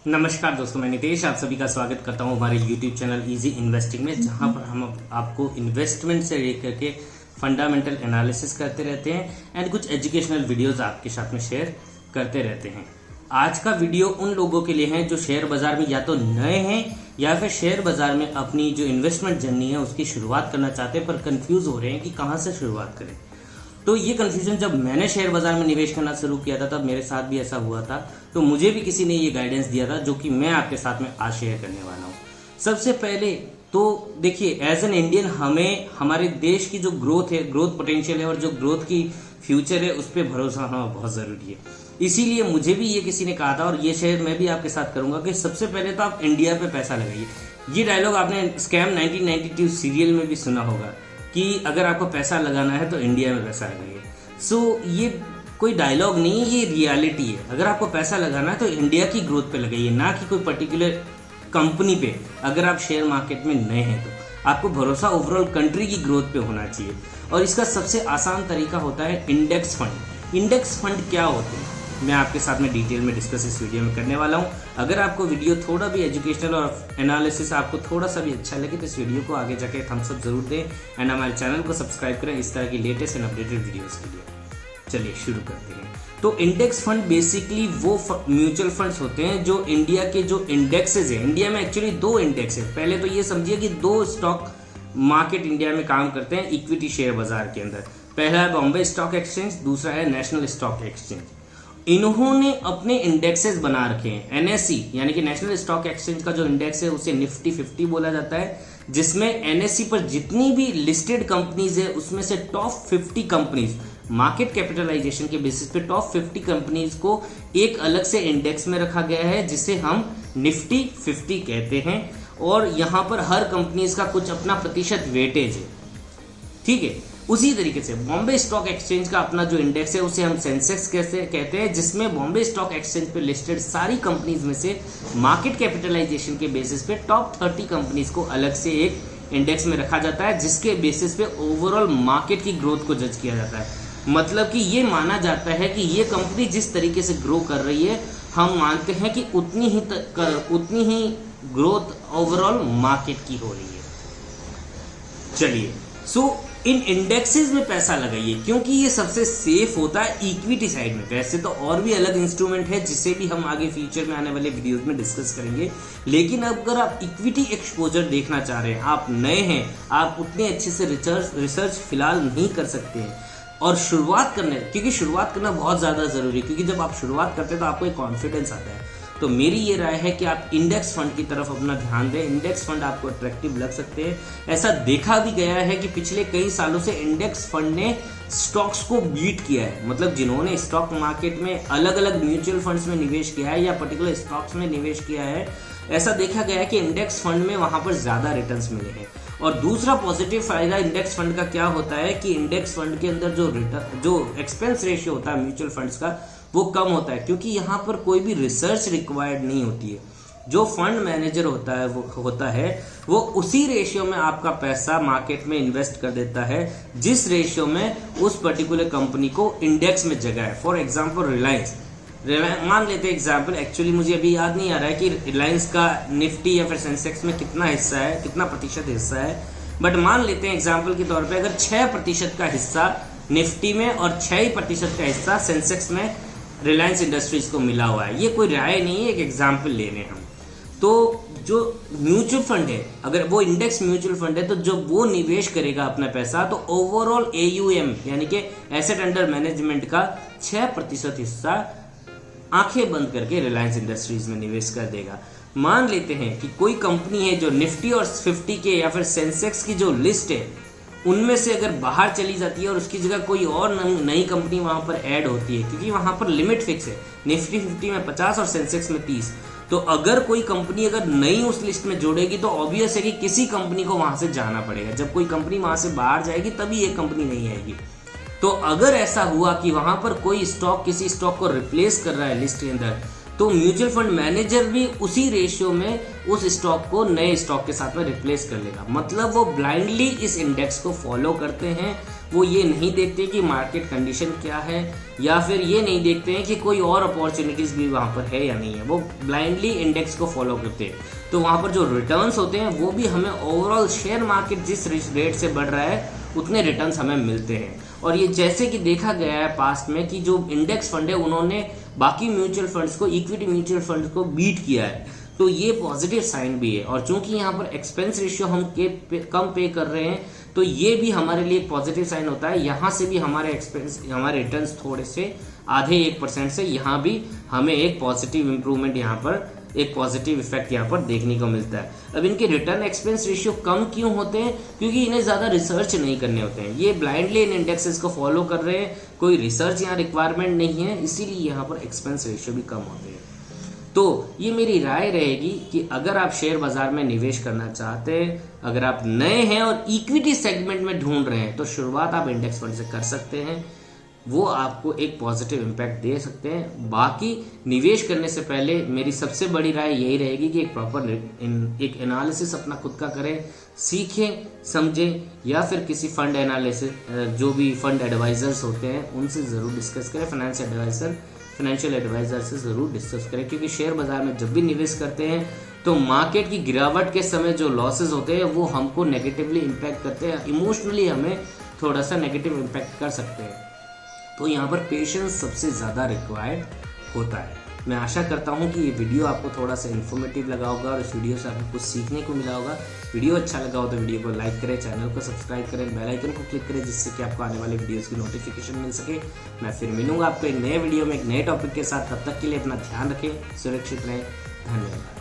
नमस्कार दोस्तों, मैं नितेश आप सभी का स्वागत करता हूं हमारे YouTube चैनल इजी इन्वेस्टिंग में, जहां पर हम आपको इन्वेस्टमेंट से लेकर के फंडामेंटल एनालिसिस करते रहते हैं एंड कुछ एजुकेशनल वीडियोस आपके साथ में शेयर करते रहते हैं। आज का वीडियो उन लोगों के लिए है जो शेयर बाजार में या तो नए हैं या फिर शेयर बाजार में अपनी जो इन्वेस्टमेंट जर्नी है उसकी शुरुआत करना चाहते हैं पर कंफ्यूज हो रहे हैं कि कहाँ से शुरुआत करें। तो ये कन्फ्यूजन जब मैंने शेयर बाजार में निवेश करना शुरू किया था तब मेरे साथ भी ऐसा हुआ था। तो मुझे भी किसी ने ये गाइडेंस दिया था जो कि मैं आपके साथ में आज शेयर करने वाला हूँ। सबसे पहले तो देखिए, एज एन इंडियन हमें हमारे देश की जो ग्रोथ है, ग्रोथ पोटेंशियल है और जो ग्रोथ की फ्यूचर है उस पर भरोसा होना बहुत जरूरी है। इसीलिए मुझे भी ये किसी ने कहा था और ये शेयर मैं भी आपके साथ करूंगा कि सबसे पहले तो आप इंडिया पे पैसा लगाइए। ये डायलॉग आपने स्कैम 1992 सीरियल में भी सुना होगा कि अगर आपको पैसा लगाना है तो इंडिया में पैसा लगाइए। सो ये कोई डायलॉग नहीं है, ये रियलिटी है। अगर आपको पैसा लगाना है तो इंडिया की ग्रोथ पे लगाइए, ना कि कोई पर्टिकुलर कंपनी पे। अगर आप शेयर मार्केट में नए हैं तो आपको भरोसा ओवरऑल कंट्री की ग्रोथ पे होना चाहिए। और इसका सबसे आसान तरीका होता है इंडेक्स फंड। इंडेक्स फंड क्या होते हैं मैं आपके साथ में डिटेल में डिस्कस इस वीडियो में करने वाला हूं। अगर आपको वीडियो थोड़ा भी एजुकेशनल और एनालिसिस आपको थोड़ा सा भी अच्छा लगे तो इस वीडियो को आगे जाके थम्स अप जरूर दें एंड हमारे चैनल को सब्सक्राइब करें इस तरह की लेटेस्ट एंड अपडेटेड वीडियोस के लिए। चलिए शुरू करते हैं। तो इंडेक्स फंड बेसिकली वो म्यूचुअल फंड्स होते हैं जो इंडिया के जो इंडेक्सेज है। इंडिया में एक्चुअली दो इंडेक्स है। पहले तो ये समझिए कि दो स्टॉक मार्केट इंडिया में काम करते हैं इक्विटी शेयर बाजार के अंदर। पहला है बॉम्बे स्टॉक एक्सचेंज, दूसरा है नेशनल स्टॉक एक्सचेंज। इन्होंने अपने इंडेक्सेस बना रखे हैं। एनएससी यानी कि नेशनल स्टॉक एक्सचेंज का जो इंडेक्स है उसे निफ्टी 50 बोला जाता है, जिसमें एनएससी पर जितनी भी लिस्टेड कंपनीज है उसमें से टॉप 50 कंपनीज मार्केट कैपिटलाइजेशन के बेसिस पे टॉप 50 कंपनीज को एक अलग से इंडेक्स में रखा गया है जिसे हम निफ्टी 50 कहते हैं। और यहाँ पर हर कंपनीज का कुछ अपना प्रतिशत वेटेज है, ठीक है। उसी तरीके से बॉम्बे स्टॉक एक्सचेंज का अपना जो इंडेक्स है उसे हम सेंसेक्स कैसे कहते हैं, जिसमें बॉम्बे स्टॉक एक्सचेंज पे लिस्टेड सारी कंपनीज में से मार्केट कैपिटलाइजेशन के बेसिस पे टॉप 30 कंपनीज को अलग से एक इंडेक्स में रखा जाता है, जिसके बेसिस पे ओवरऑल मार्केट की ग्रोथ को जज किया जाता है। मतलब कि ये माना जाता है कि ये कंपनी जिस तरीके से ग्रो कर रही है हम मानते हैं कि उतनी ही ग्रोथ ओवरऑल मार्केट की हो रही है। चलिए, सो इन इंडेक्सेस में पैसा लगाइए क्योंकि ये सबसे सेफ होता है इक्विटी साइड में। वैसे तो और भी अलग इंस्ट्रूमेंट है जिसे भी हम आगे फ्यूचर में आने वाले वीडियोस में डिस्कस करेंगे, लेकिन अगर आप इक्विटी एक्सपोजर देखना चाह रहे हैं, आप नए हैं, आप उतने अच्छे से रिसर्च फिलहाल नहीं कर सकते हैं और शुरुआत करना बहुत ज़्यादा ज़रूरी है, क्योंकि जब आप शुरुआत करते हैं तो आपको एक कॉन्फिडेंस आता है। तो मेरी ये राय है कि आप इंडेक्स फंड की तरफ अपना ध्यान दें। इंडेक्स फंड आपको अट्रैक्टिव लग सकते हैं। ऐसा देखा भी गया है कि पिछले कई सालों से इंडेक्स फंड ने स्टॉक्स को बीट किया है। मतलब जिन्होंने स्टॉक मार्केट में अलग अलग म्यूचुअल फंड्स में निवेश किया है या पर्टिकुलर स्टॉक्स में निवेश किया है, ऐसा देखा गया है कि इंडेक्स फंड में वहां पर ज्यादा रिटर्न्स मिले हैं। और दूसरा पॉजिटिव फायदा इंडेक्स फंड का क्या होता है कि इंडेक्स फंड के अंदर जो एक्सपेंस रेशियो होता है म्यूचुअल फंड्स का वो कम होता है, क्योंकि यहाँ पर कोई भी रिसर्च रिक्वायर्ड नहीं होती है। जो फंड मैनेजर होता है वो उसी रेशियो में आपका पैसा मार्केट में इन्वेस्ट कर देता है जिस रेशियो में उस पर्टिकुलर कंपनी को इंडेक्स में जगह है। फॉर एग्जांपल रिलायंस मान लेते हैं एग्जांपल, एक्चुअली मुझे अभी याद नहीं आ रहा है कि रिलायंस का निफ्टी या फिर सेंसेक्स में कितना हिस्सा है, कितना प्रतिशत हिस्सा है, बट मान लेते हैं एग्जांपल के तौर पे अगर 6% का हिस्सा निफ्टी में और 6% का हिस्सा सेंसेक्स में रिलायंस इंडस्ट्रीज को मिला हुआ है। ये कोई राय नहीं है, एक एग्जाम्पल ले रहे हैं हम। तो जो म्यूचुअल फंड है, अगर वो इंडेक्स म्यूचुअल फंड है तो जब वो निवेश करेगा अपना पैसा तो ओवरऑल AUM यानी कि एसेट अंडर मैनेजमेंट का 6% हिस्सा आंखें बंद करके रिलायंस इंडस्ट्रीज में निवेश कर देगा। मान लेते हैं कि कोई कंपनी है जो निफ्टी और 50 के या फिर सेंसेक्स की जो लिस्ट है उनमें से अगर बाहर चली जाती है और उसकी जगह कोई और नई कंपनी वहां पर ऐड होती है, क्योंकि वहां पर लिमिट फिक्स है, निफ्टी 50 में 50 और सेंसेक्स में 30। तो अगर कोई कंपनी अगर नई उस लिस्ट में जोड़ेगी तो ऑब्वियस है कि किसी कंपनी को वहां से जाना पड़ेगा। जब कोई कंपनी वहां से बाहर जाएगी तभी एक कंपनी नहीं आएगी। तो अगर ऐसा हुआ कि वहां पर कोई स्टॉक किसी स्टॉक को रिप्लेस कर रहा है लिस्ट के अंदर, तो म्यूचुअल फंड मैनेजर भी उसी रेशियो में उस स्टॉक को नए स्टॉक के साथ में रिप्लेस कर लेगा। मतलब वो ब्लाइंडली इस इंडेक्स को फॉलो करते हैं, वो ये नहीं देखते कि मार्केट कंडीशन क्या है, या फिर ये नहीं देखते हैं कि कोई और अपॉर्चुनिटीज भी वहां पर है या नहीं है, वो ब्लाइंडली इंडेक्स को फॉलो करते हैं। तो वहां पर जो रिटर्न्स होते हैं वो भी हमें ओवरऑल शेयर मार्केट जिस रेट से बढ़ रहा है उतने रिटर्न्स हमें मिलते हैं। और ये जैसे कि देखा गया है पास्ट में कि जो इंडेक्स फंड है उन्होंने बाकी म्यूचुअल फंड्स को, इक्विटी म्यूचुअल फंड्स को बीट किया है, तो ये पॉजिटिव साइन भी है। और चूंकि यहाँ पर एक्सपेंस रेशियो हम कम पे कर रहे हैं, तो ये भी हमारे लिए पॉजिटिव साइन होता है। यहाँ से भी हमारे रिटर्न्स थोड़े से आधे 1% से यहाँ भी हमें एक पॉजिटिव इंप्रूवमेंट, यहाँ पर एक पॉजिटिव इफेक्ट यहाँ पर देखने को मिलता है। अब इनके रिटर्न एक्सपेंस रेशियो कम क्यों होते हैं? क्योंकि इन्हें ज्यादा रिसर्च नहीं करने होते हैं, ये ब्लाइंडली इन इंडेक्सेस को फॉलो कर रहे हैं, कोई रिसर्च यहाँ रिक्वायरमेंट नहीं है, इसीलिए यहाँ पर एक्सपेंस रेशियो भी कम होते हैं। तो ये मेरी राय रहेगी कि अगर आप शेयर बाजार में निवेश करना चाहते हैं, अगर आप नए हैं और इक्विटी सेगमेंट में ढूंढ रहे हैं, तो शुरुआत आप इंडेक्स फंड से कर सकते हैं, वो आपको एक पॉजिटिव इम्पैक्ट दे सकते हैं। बाकी निवेश करने से पहले मेरी सबसे बड़ी राय यही रहेगी कि एक प्रॉपर एक एनालिसिस अपना खुद का करें, सीखें, समझें, या फिर किसी फंड एनालिसिस जो भी फंड एडवाइजर्स होते हैं उनसे ज़रूर डिस्कस करें, फाइनेंशियल एडवाइजर से ज़रूर डिस्कस करें। क्योंकि शेयर बाजार में जब भी निवेश करते हैं तो मार्केट की गिरावट के समय जो लॉसेज होते हैं वो हमको नेगेटिवली इम्पैक्ट करते हैं, इमोशनली हमें थोड़ा सा नेगेटिव इम्पैक्ट कर सकते हैं। तो यहाँ पर पेशेंस सबसे ज़्यादा रिक्वायर्ड होता है। मैं आशा करता हूँ कि ये वीडियो आपको थोड़ा सा इन्फॉर्मेटिव लगा होगा और इस वीडियो से आपको कुछ सीखने को मिला होगा। वीडियो अच्छा लगा हो तो वीडियो को लाइक करें, चैनल को सब्सक्राइब करें, बेल आइकन को क्लिक करें, जिससे कि आपको आने वाले वीडियोस की नोटिफिकेशन मिल सके। मैं फिर मिलूंगा आपको एक नए वीडियो में एक नए टॉपिक के साथ। तब तक के लिए अपना ध्यान रखें, सुरक्षित रहें। धन्यवाद।